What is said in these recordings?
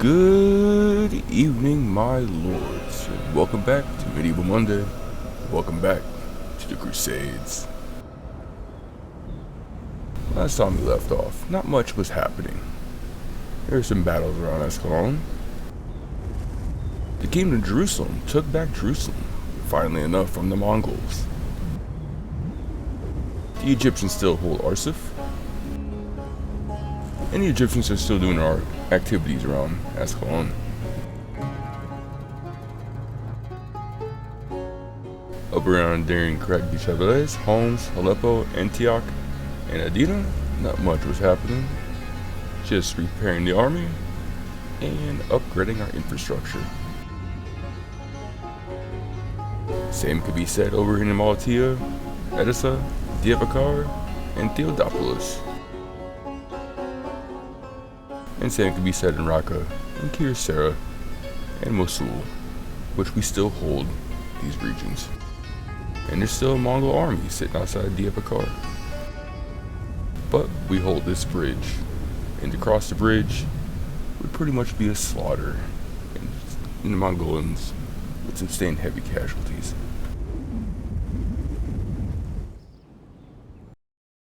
Good evening, my lords, and welcome back to Medieval Monday. Welcome back to the Crusades. Last time we left off, not much was happening. There were some battles around Ascalon. The Kingdom of Jerusalem took back Jerusalem, finally enough, from the Mongols. The Egyptians still hold Arsuf, and the Egyptians are still doing our activities around Ascalon. Up around during Pt.27, Homs, Aleppo, Antioch, and Adina, not much was happening. Just repairing the army and upgrading our infrastructure. Same could be said over in Malatia, Edessa, Diabakar, and Theodopolis. And same could be said in Raqqa, and Kirsera, and Mosul, which we still hold these regions. And there's still a Mongol army sitting outside Diabakar. But we hold this bridge, and to cross the bridge would pretty much be a slaughter, and the Mongolians would sustain heavy casualties.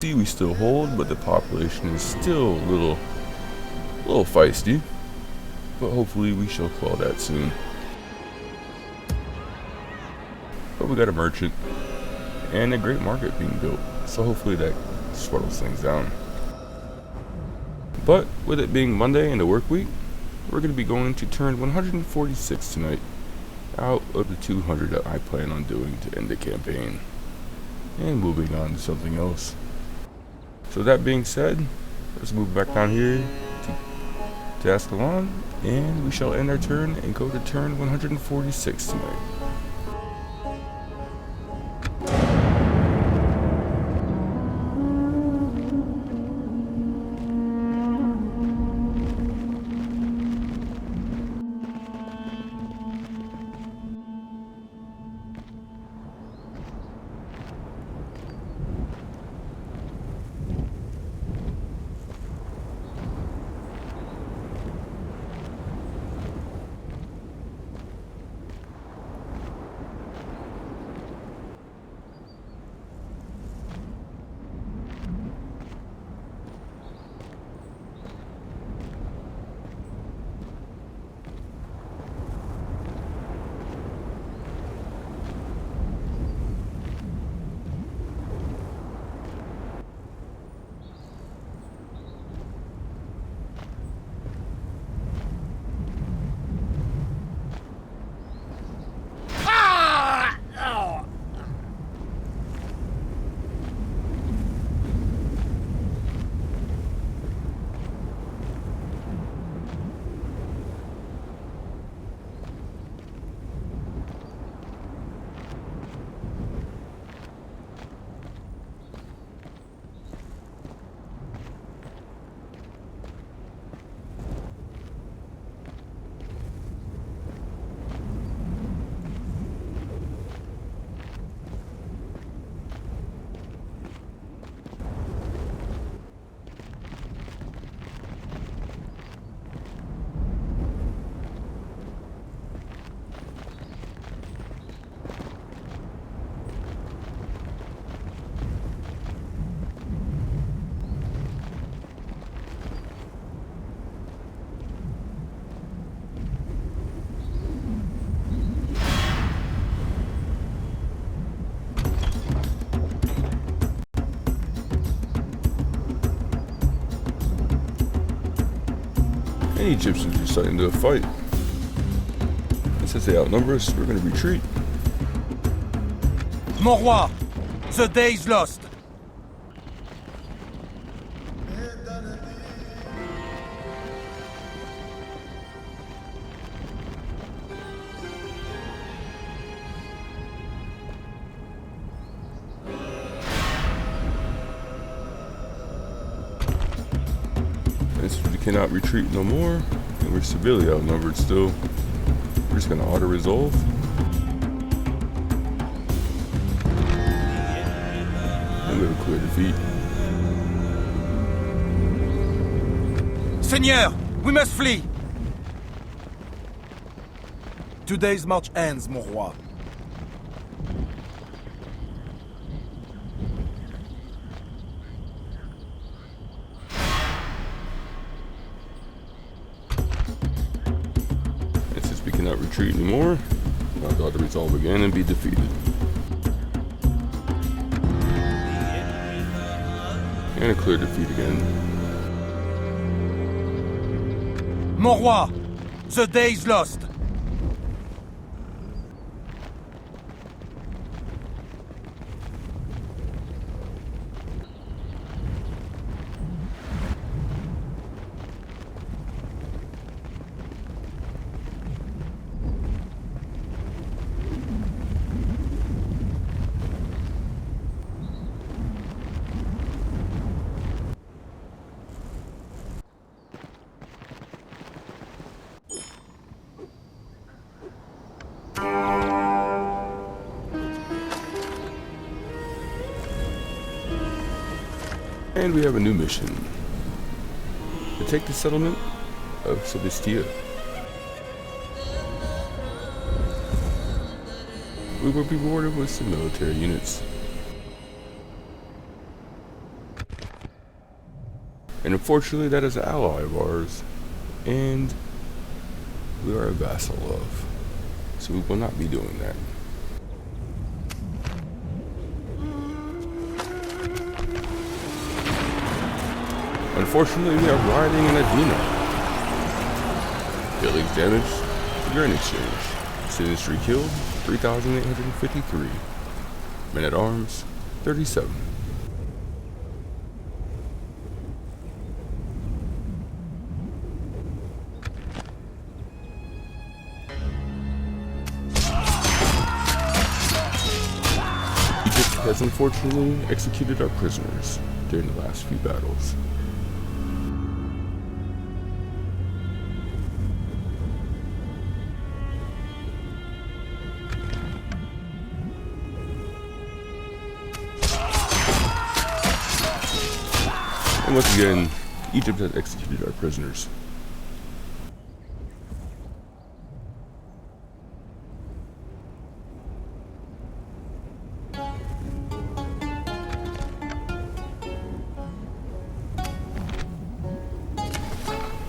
See, we still hold, but the population is still a little feisty, but hopefully we shall quell that soon. But we got a merchant and a great market being built, so hopefully that swells things down. But with it being Monday and the work week, we're going to be going to turn 146 tonight, out of the 200 that I plan on doing to end the campaign, and moving on to something else. So that being said, let's move back down here to Ascalon, and we shall end our turn and go to turn 146 tonight. And the Egyptians are starting to fight. And since they outnumber us, we're going to retreat. Mon roi, the day is lost. We cannot retreat no more, and we're severely outnumbered still. We're just gonna auto-resolve. And we have a clear defeat. Seigneur, we must flee. Today's march ends, mon roi. And since we cannot retreat anymore, I'll go to resolve again and be defeated. And a clear defeat again. Mon roi, the day is lost. And we have a new mission. To take the settlement of Sebastia. We will be rewarded with some military units. And unfortunately that is an ally of ours. And we are a vassal of. So we will not be doing that. Unfortunately, we are riding in Adina. Buildings damaged, grain exchange. Citizenry killed, 3,853. Men at arms, 37. Egypt has unfortunately executed our prisoners during the last few battles. And once again, Egypt has executed our prisoners.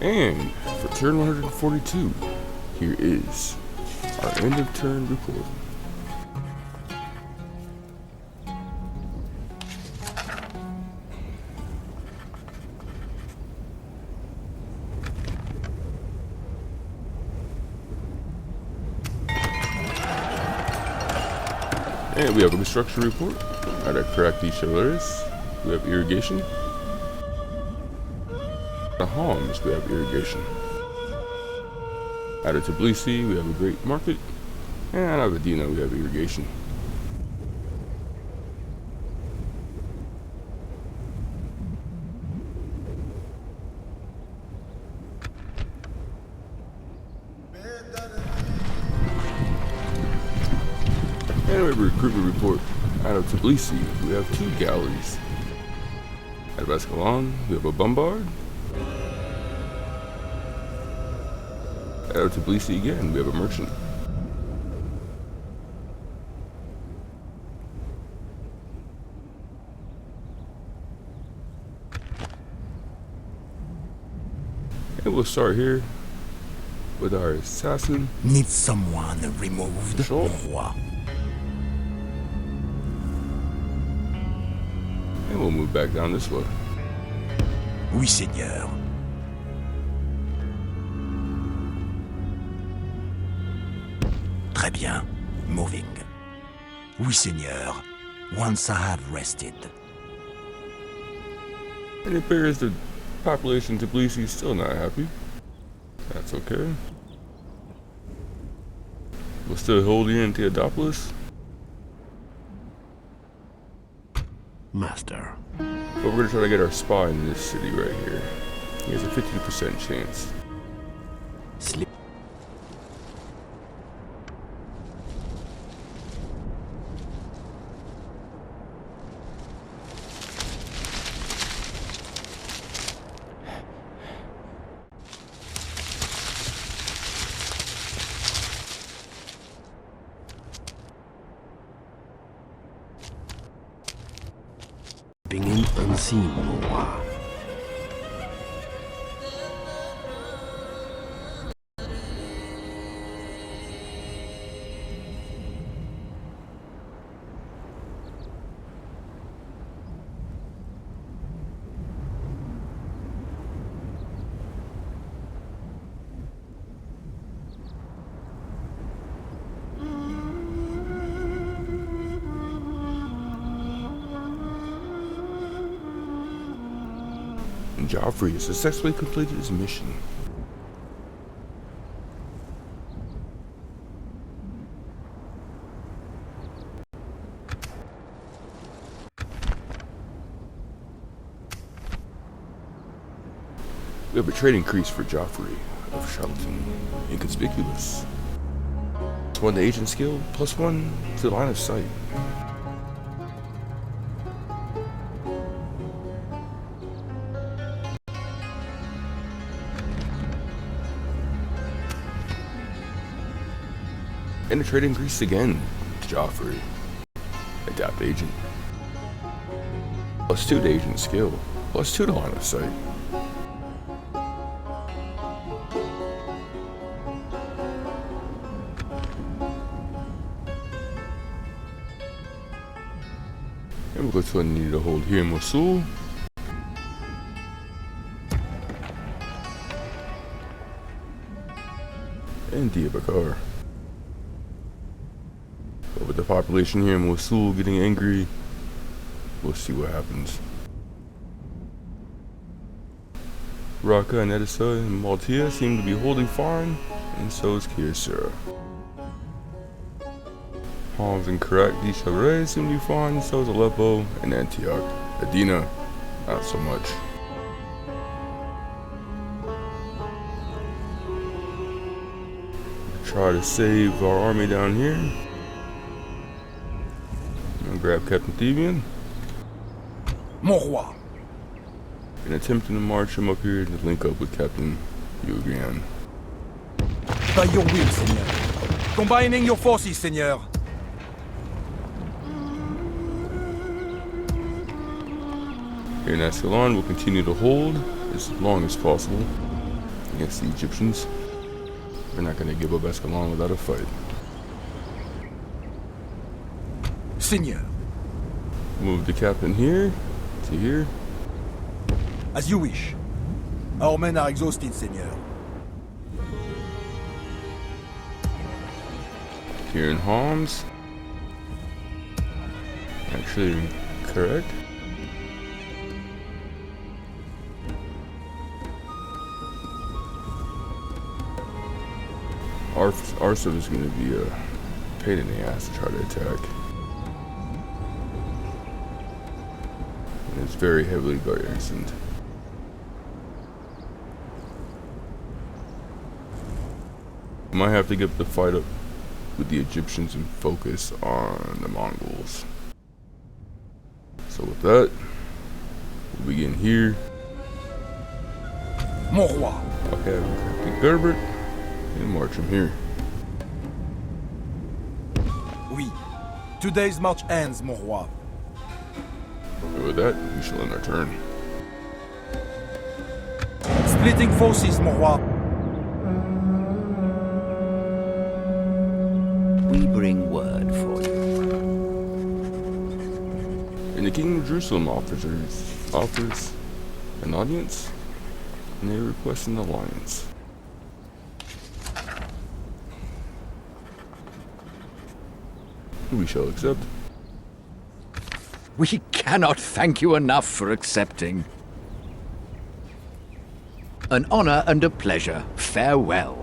And for turn 142, here is our end of turn report. And we have a construction report at our Karaki Chevaliers. We have irrigation. The Homs, we have irrigation. Out of Tbilisi, we have a great market. And out of Adina, we have irrigation. And we have a recruitment report. Out of Tbilisi, we have 2 galleys. Out of Ascalon, we have a bombard. Out of Tbilisi again, we have a merchant. And we'll start here with our assassin. Need someone removed, Sure. mon roi. And we'll move back down this way. Oui, seigneur. Très bien. Moving. Oui, seigneur. Once I have rested. And it appears the population of Tbilisi is still not happy. That's okay. We'll still hold you in Theodopolis. Master. But we're gonna try to get our spy in this city right here. He has a 50% chance. Sleep. Ainsi, mon roi. Joffrey has successfully completed his mission. We have a trade increase for Joffrey of Charlton. Inconspicuous. +1 to agent skill, +1 to line of sight. And a trade increase again to Joffrey. Adapt agent. +2 to agent skill, +2 to line of sight. And we'll go to a need to hold here in Mosul. And Diyarbakir. But with the population here in Mosul getting angry, we'll see what happens. Raqqa and Edessa and Maltia seem to be holding fine, and so is Kyocera. Homs and Karak di Chabray seem to be fine, so is Aleppo and Antioch. Adina, not so much. Try to save our army down here. And grab Captain Thebian. Mon roi. And attempting to march him up here to link up with Captain Yugan. By your will, Seigneur. Combining your forces, Seigneur. Here in Ascalon, we'll continue to hold as long as possible against the Egyptians. We're not going to give up Ascalon without a fight. Seigneur. Move the captain here to here. As you wish. Our men are exhausted, Seigneur. Here in Homs. Actually, correct. Arsav is going to be a pain in the ass to try to attack. And it's very heavily garrisoned. Might have to get the fight up with the Egyptians and focus on the Mongols. So with that, we'll begin here. Mon roi. Okay, Captain Gerbert, and march him here. Oui. Today's march ends, mon roi. And with that, we shall end our turn. Splitting forces, mon roi. We bring word for you. And the King of Jerusalem offers an audience, and they request an alliance. We shall accept. We cannot thank you enough for accepting. An honor and a pleasure. Farewell.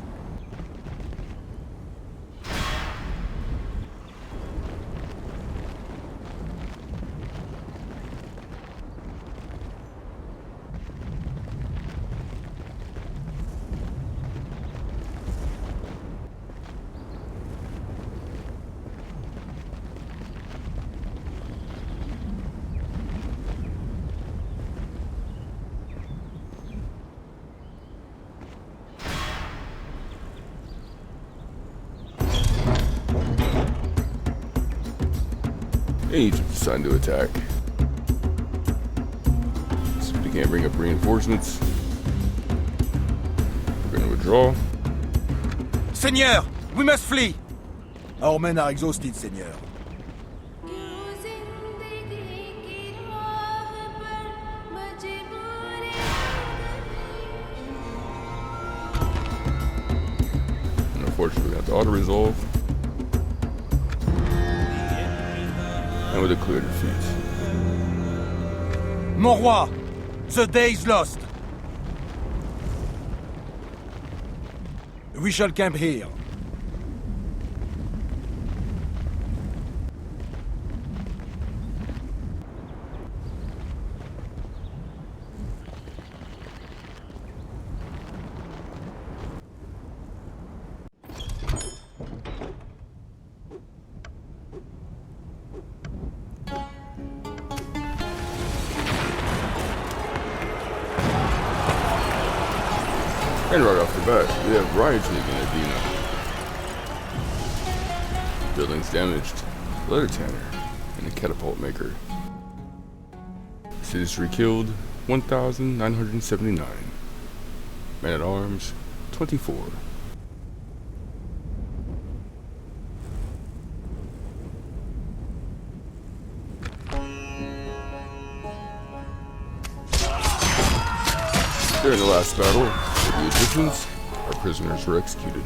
And Egypt decided to attack. can't bring up reinforcements. We're gonna withdraw. Seigneur, we must flee! Our men are exhausted, Seigneur. And unfortunately, we have to auto-resolve. And we declare defeat. Mon roi, the day is lost. We shall camp here. And right off the bat, we have rioting in Adina. Buildings damaged, letter tanner, and a catapult maker. Citizenry killed, 1,979. Men at arms, 24. During the last battle, with the Egyptians, our prisoners were executed.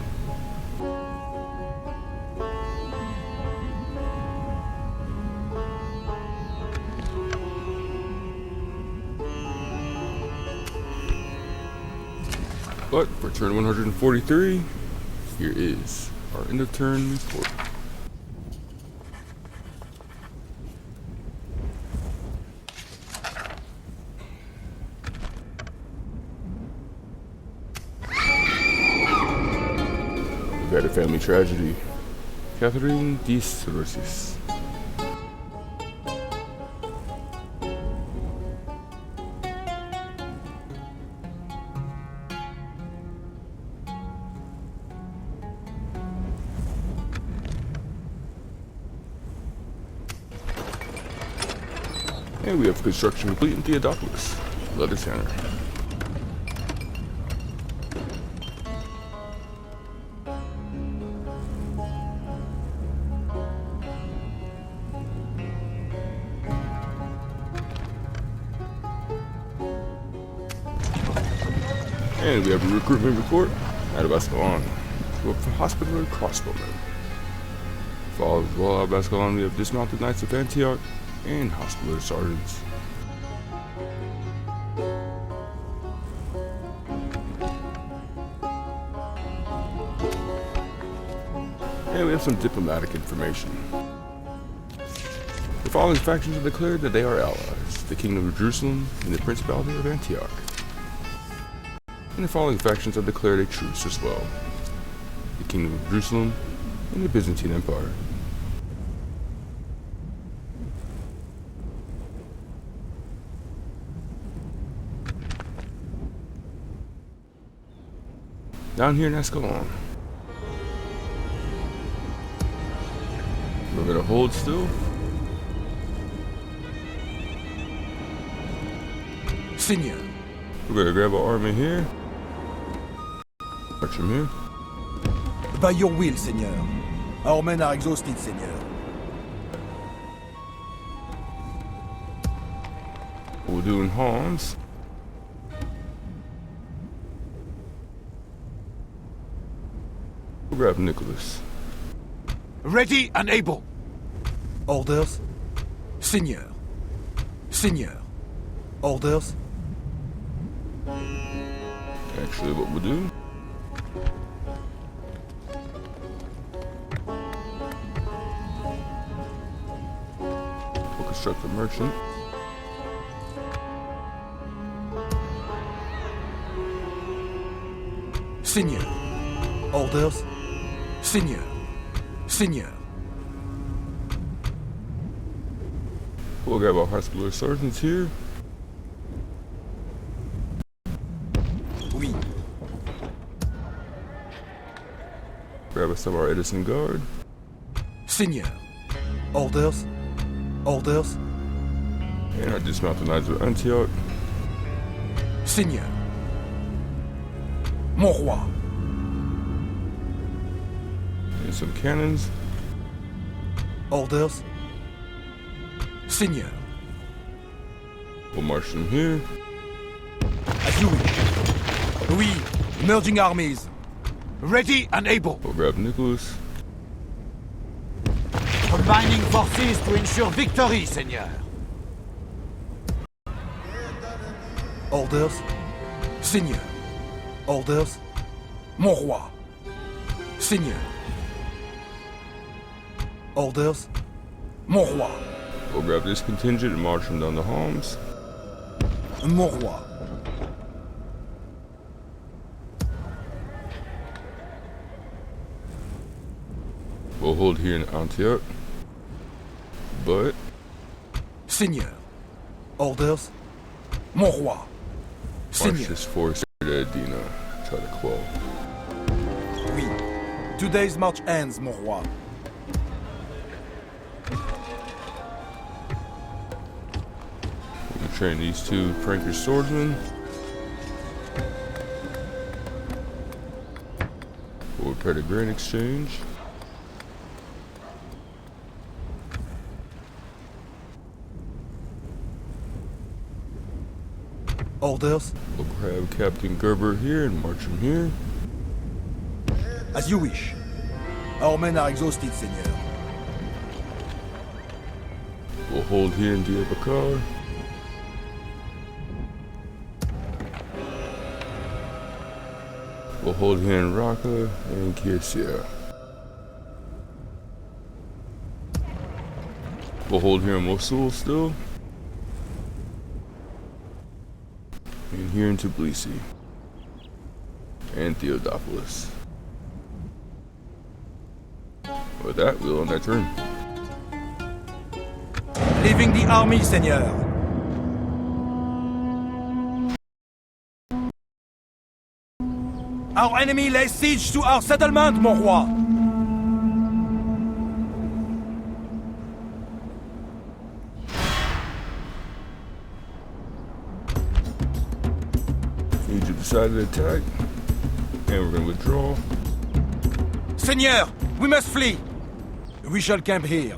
But for turn 143, here is our end of turn report. We had a family tragedy. Pt.27. And we have construction complete in Theodopolis. Letter Tanner. And we have a recruitment report out of Ascalon to a hospitaller crossbowman. Followed as well out of Ascalon, we have dismounted knights of Antioch and hospitaller sergeants. And we have some diplomatic information. The following factions have declared that they are allies: the Kingdom of Jerusalem and the Principality of Antioch. And the following factions have declared a truce as well: the Kingdom of Jerusalem and the Byzantine Empire. Down here in Ascalon, we're gonna hold still. Seigneur. We're gonna grab our army here. March him here. By your will, Seigneur. Our men are exhausted, Seigneur. We're doing Hans. We'll grab Nicholas. Ready and able. Orders? Seigneur. Seigneur. Orders? Actually, what we'll do, we'll construct a merchant. Seigneur. Orders? Seigneur. Seigneur. We'll grab our hospitaller sergeants here. Oui. Grab us some of our Edison guard. Seigneur. Orders? Orders? And our dismounted knights of Antioch. Seigneur. Mon roi. And some cannons. Orders. Seigneur. We'll march them here. As you wish. Oui, merging armies. Ready and able. We'll grab Nicholas. Combining forces to ensure victory, Seigneur. Orders. Seigneur. Orders. Mon roi. Seigneur. Orders. Mon roi. We'll grab this contingent and march them down the Homs. Mon roi. We'll hold here in Antioch. But Seigneur. Orders. Mon roi. march Seigneur. this force to Edina. Try to quell. Oui. Today's march ends, mon roi. We'll train these two Frankish swordsmen. We'll prepare the grain exchange. Orders. We'll grab Captain Gerber here and march him here. As you wish. Our men are exhausted, Seigneur. We'll hold here in Diyarbakir. We'll hold here in Raqqa and Kirsia. We'll hold here in Mosul still. And here in Tbilisi. And Theodopolis. With that, we'll on that turn. Leaving the army, Seigneur. Our enemy lays siege to our settlement, mon roi. Egypt decided to attack. And we're going to withdraw. Seigneur, we must flee. We shall camp here.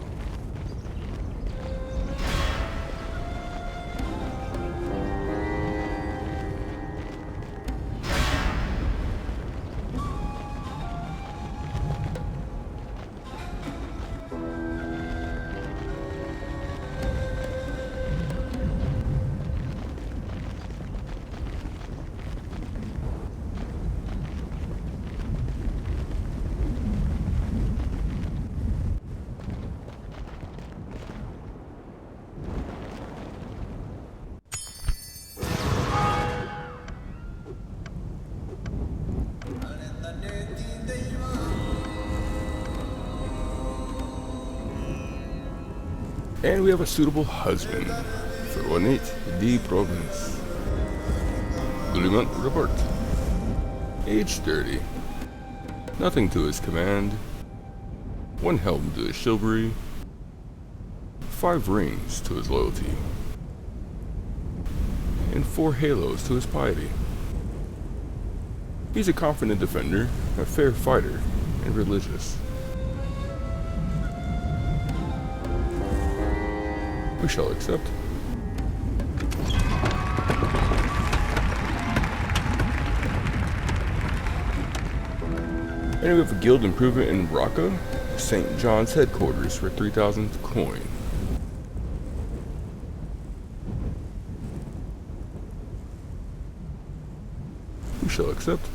And we have a suitable husband for Juanit de Province. Gulimant Robert. Age 30. Nothing to his command. 1 helm to his chivalry. 5 rings to his loyalty. And 4 halos to his piety. He's a confident defender, a fair fighter, and religious. We shall accept. And we have a guild improvement in Raqqa, St. John's headquarters for 3,000 coin. We shall accept.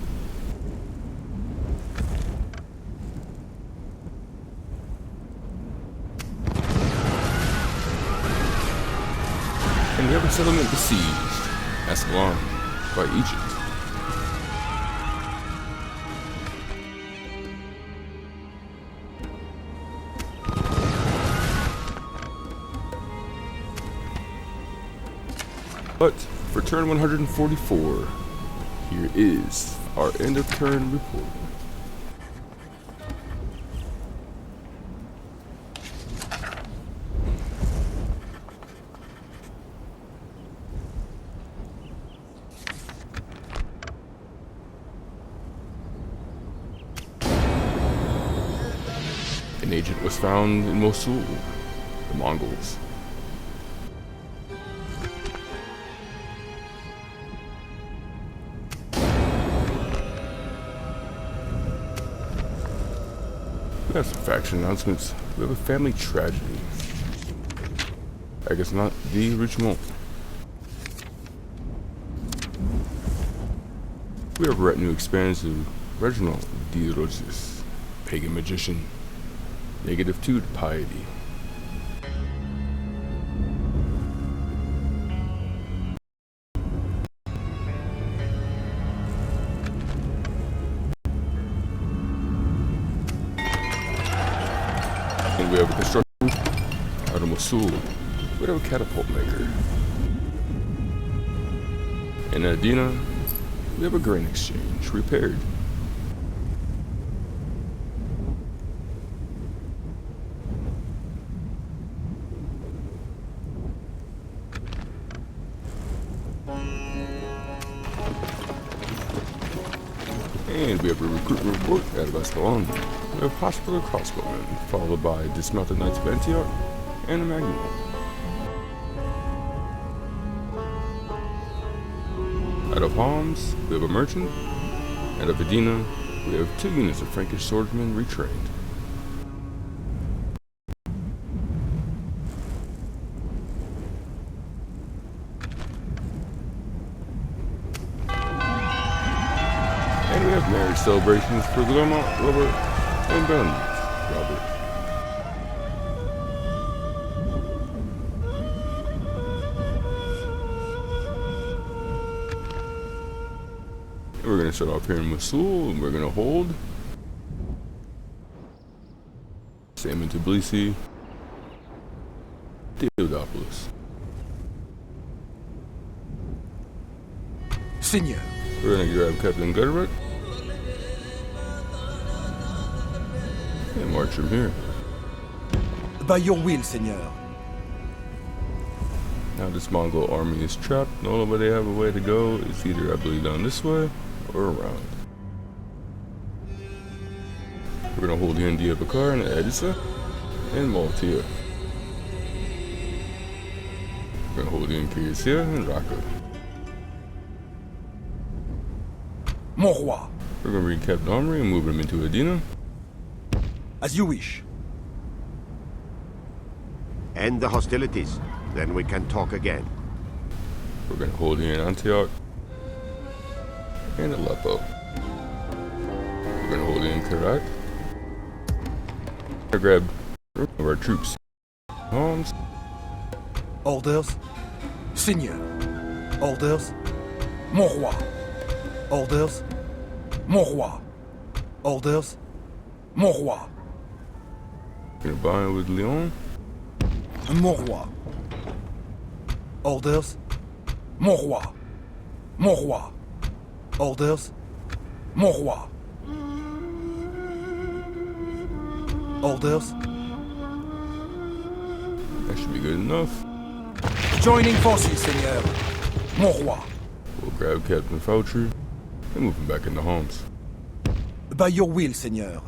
And we have a settlement besieged, Ascalon, by Egypt. But for turn 144, here is our end of turn report. An agent was found in Mosul, the Mongols. We have some faction announcements. We have a family tragedy. I guess not the Richemont. We have retinue expands to Reginald de Roses, pagan magician, -2 to piety. And we have a construction out of Mosul. We have a catapult maker. In Adina, we have a grain exchange repaired. And we have a recruitment report out of Escalon. We have hospital crossbowmen, followed by dismounted knights of Antioch and a magnum. Out of Homs, we have a merchant. Out of Adina, we have 2 units of Frankish swordsmen retrained. And we have marriage celebrations for Guillermo, Robert, and Ben, Robert. And we're going to start off here in Mosul, and we're going to hold. Same in Tbilisi. Theodopolis. Seigneur, We're going to grab Captain Gutterbuck. And march him here. by your will, Seigneur. Now this Mongol army is trapped. The only way they have a way to go is either, I believe, down this way or around. We're going to hold in Diyarbakir and Edessa and Maltia. We're going to hold in Kiyasir and Raqqa. Mon roi, We're going to bring Captain Armory and move him into Adina. as you wish. End the hostilities, then we can talk again. We're going to hold in Antioch and Aleppo. We're going to hold in Karak. We're going to grab of our troops. Homs. Orders, Seigneur. Orders, mon roi. Orders, mon roi. Orders, mon roi. We're going to bind with Lyon. Mon roi. Orders, mon roi. Mon roi. Orders, mon roi. Orders, That should be good enough. joining forces, Seigneur. Mon roi. We'll grab Captain Foucher and move him back into Homs. By your will, Seigneur.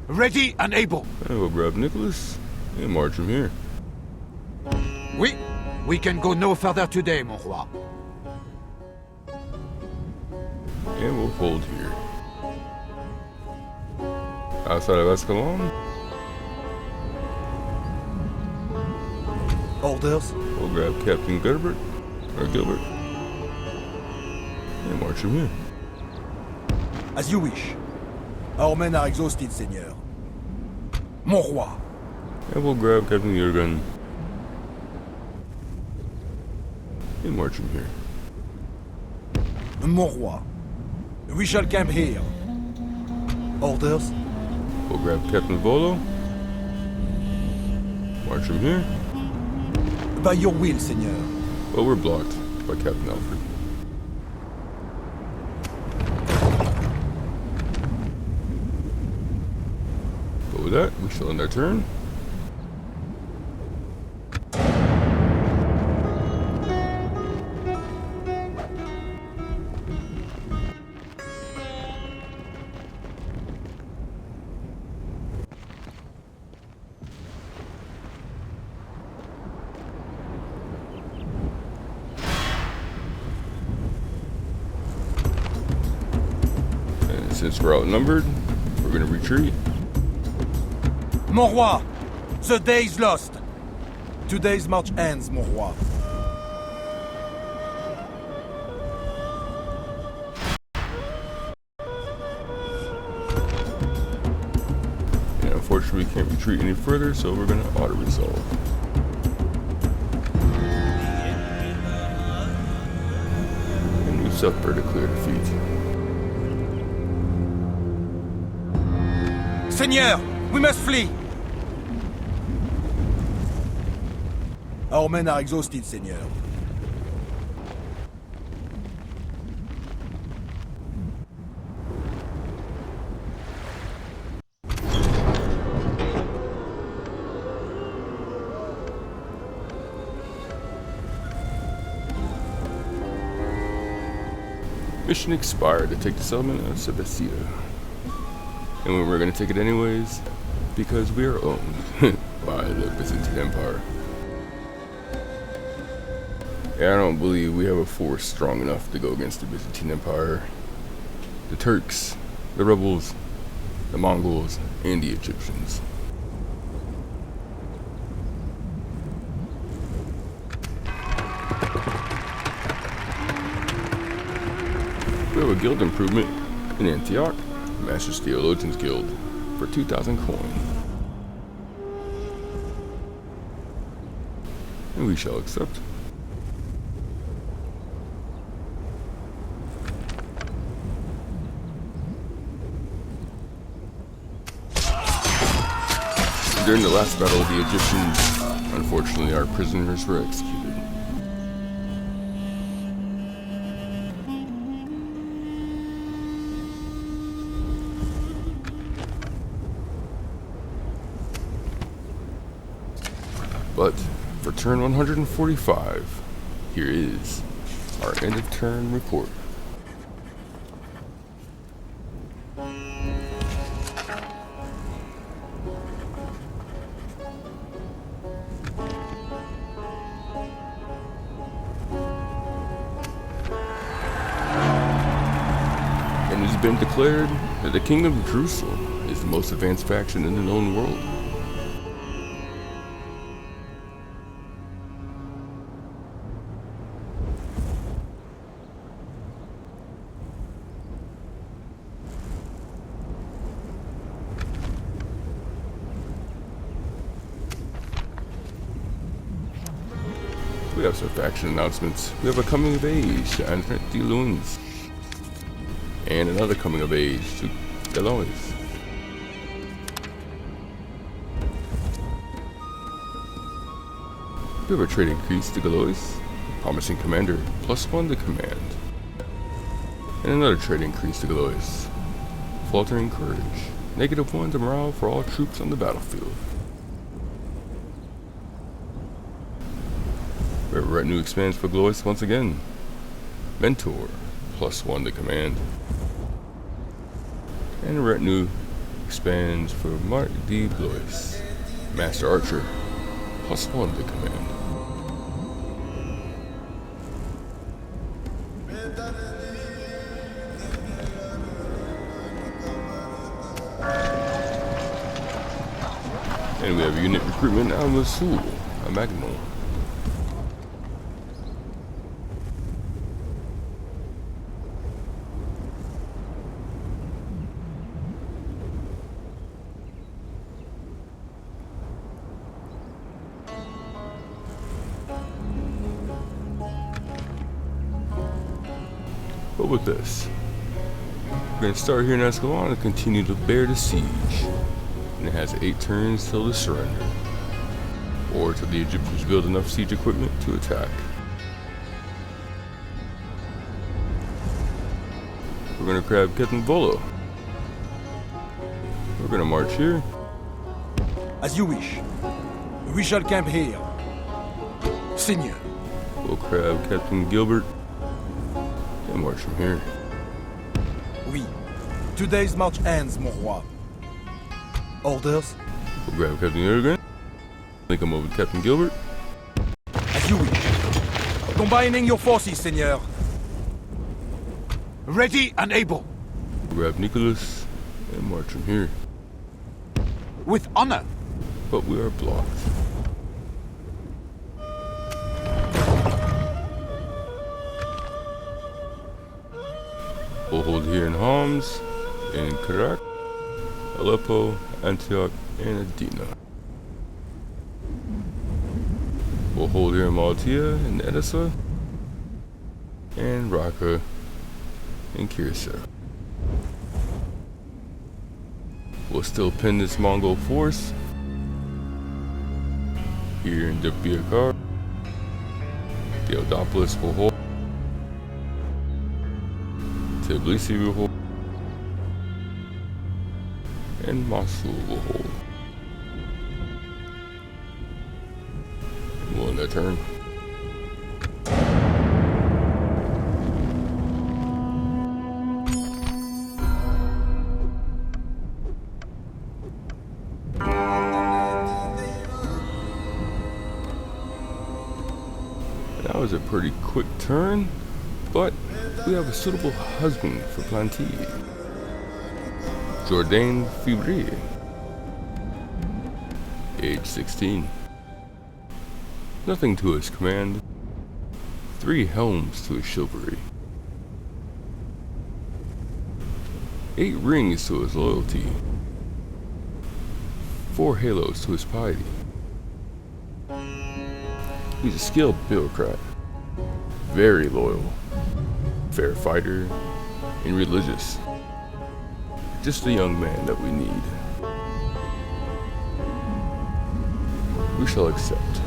Ready and able. And we'll grab Nicholas and march him here. Oui, we can go no further today, mon roi. And we'll hold here. Outside of Escalon, Orders, we'll grab Captain Gilbert, and march him here. as you wish. Our men are exhausted, Seigneur. Mon roi. And we'll grab Captain Jurgen and march him here. Mon roi. We shall camp here. Orders, We'll grab Captain Volo, march him here. by your will, Seigneur. But we're blocked by Captain Alfred. But with that, we shall end our turn. Since we're outnumbered, we're gonna retreat. Mon roi, the day is lost. Today's march ends, mon roi. And unfortunately, we can't retreat any further, so we're gonna auto-resolve. And we suffered a clear defeat. Seigneur, we must flee! Our men are exhausted, Seigneur. Mission expired to take the settlement of Sebastia. And we were going to take it anyways, because we are owned by the Byzantine Empire. And I don't believe we have a force strong enough to go against the Byzantine Empire, the Turks, the rebels, the Mongols, and the Egyptians. We have a guild improvement in Antioch, Masters Theologians Guild, for 2,000 coin. And we shall accept. During the last battle of the Egyptians, unfortunately our prisoners were executed. But for turn 145, here is our end of turn report. And it has been declared that the Kingdom of Jerusalem is the most advanced faction in the known world. We have some faction announcements. We have a coming of age to Antoinette de Lunes. And another coming of age to Galois. We have a trade increase to Galois, promising commander, +1 to command. And another trade increase to Galois, faltering courage, -1 to morale for all troops on the battlefield. We have a retinue expands for Galois once again. Mentor, +1 to command. And a retinue expands for Marc de Blois, Master Archer, +1 to command. And we have a unit recruitment out of Mosul, a Magnum. But with this, we're going to start here in Escalon and continue to bear the siege. And it has 8 turns till the surrender, or till the Egyptians build enough siege equipment to attack. We're going to grab Captain Volo. We're going to march here. As you wish. We shall camp here. Seigneur. We'll grab Captain Gilbert and march from here. Oui. Today's march ends, mon roi. Orders? We'll grab Captain Jurgen, link him over with Captain Gilbert. As you wish. Combining your forces, Seigneur. Ready and able. Grab Nicholas and march him here. With honor! But we are blocked. We'll hold here in Homs, in Karak, Aleppo, Antioch, and Adina. We'll hold here in Malatia, and Edessa, and Raqqa, and Kirsa. We'll still pin this Mongol force here in Diyarbakir. Theodopolis will hold. Tbilisi will hold. And Mosul will hold. And we'll end that turn. That was a pretty quick turn, but we have a suitable husband for Planty. Jourdain Fibri, age 16. Nothing to his command, 3 helms to his chivalry, 8 rings to his loyalty, 4 halos to his piety. He's a skilled bureaucrat, very loyal, fair fighter, and religious. Just the young man that we need. We shall accept.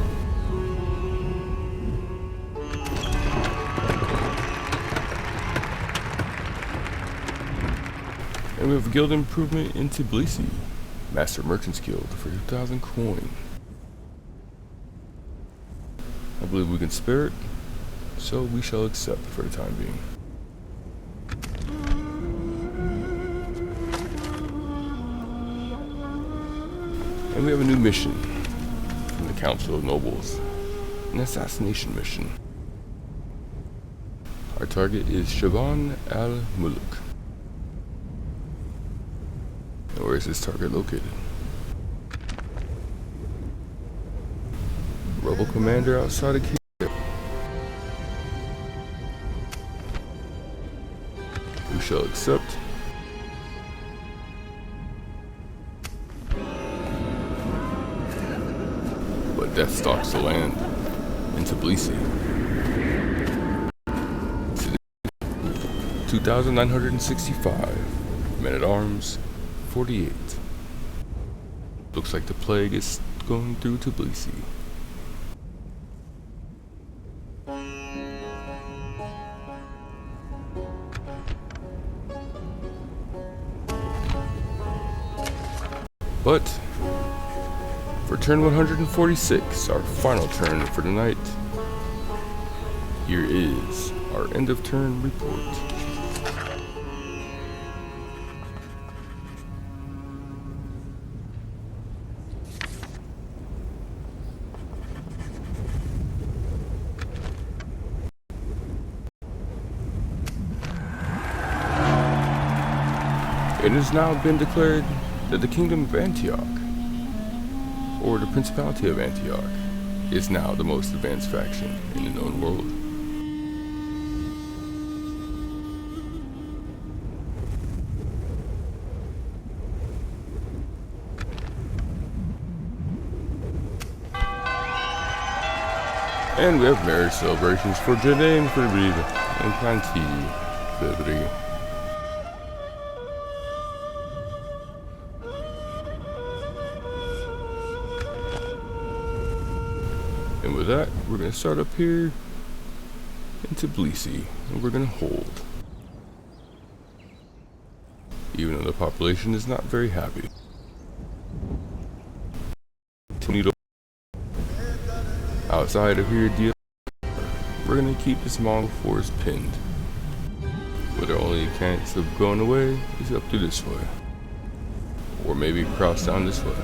And we have a guild improvement in Tbilisi. Master Merchant's Guild for 2,000 coin. I believe we can spare it, so we shall accept for the time being. And we have a new mission from the Council of Nobles, an assassination mission. Our target is Shaban al-Muluk. And where is this target located? Rebel commander outside of Kiev. We shall accept. But death stalks the land in Tbilisi. 2,965. Men at arms, 48. Looks like the plague is going through Tbilisi. But for turn 146, our final turn for the night, here is our end of turn report. It has now been declared that the Kingdom of Antioch, or the Principality of Antioch, is now the most advanced faction in the known world. And we have marriage celebrations for Jourdain Fibri and Planty Fibri. And with that, we're going to start up here in Tbilisi, and we're going to hold. Even though the population is not very happy. Outside of here, we're going to keep this Mongol force pinned. But their only chance of going away is up to this way. Or maybe cross down this way.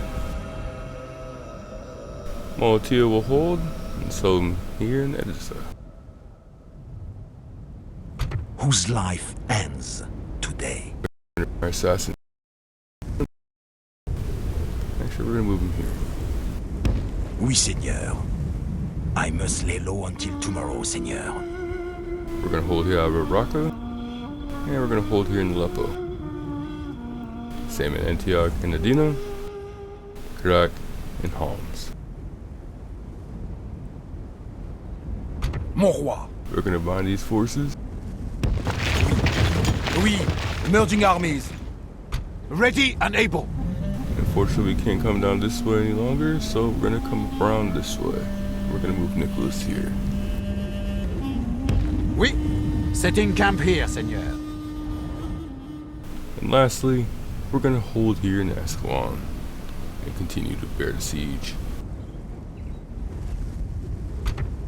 Malatia will hold, and so here in Edessa. Whose life ends today. our assassin. Actually, we're gonna move him here. Oui, Seigneur. I must lay low until tomorrow, Seigneur. We're gonna hold here out of Raqqa, and we're gonna hold here in Aleppo. Same in Antioch and Adina, Iraq, and Homs. Mon roi. We're gonna bind these forces. Oui, merging armies. Ready and able. Unfortunately, we can't come down this way any longer, so we're gonna come around this way. We're gonna move Nicholas here. Oui. Setting camp here, Seigneur. And lastly, we're gonna hold here in Ascalon and continue to bear the siege.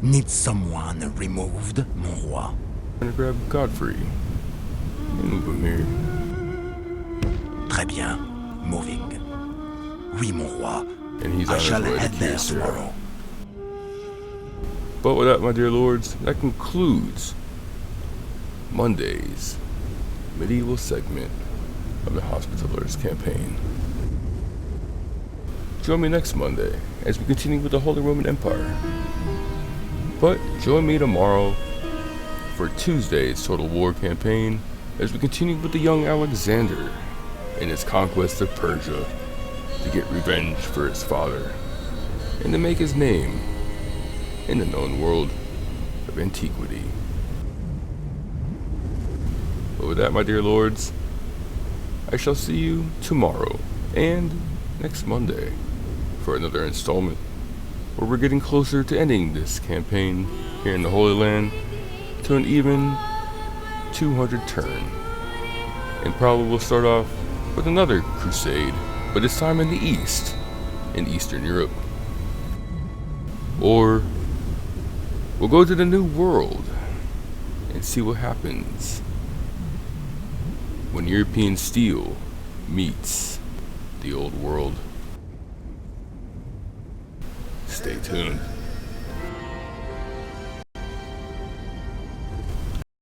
Need someone removed, mon roi? We're gonna grab Godfrey and move him here. Très bien. Moving. Oui, mon roi. And he's I on his shall way to head there Kirsara. tomorrow. But with that, my dear lords, that concludes Monday's medieval segment of the Hospitallers campaign. Join me next Monday as we continue with the Holy Roman Empire. But join me tomorrow for Tuesday's Total War campaign as we continue with the young Alexander and his conquest of Persia to get revenge for his father and to make his name in the known world of antiquity. But with that, my dear lords, I shall see you tomorrow and next Monday for another installment where we're getting closer to ending this campaign here in the Holy Land to an even 200 turn. And probably we'll start off with another crusade, but this time in the East, in Eastern Europe. Or we'll go to the New World and see what happens when European steel meets the Old World. Stay tuned.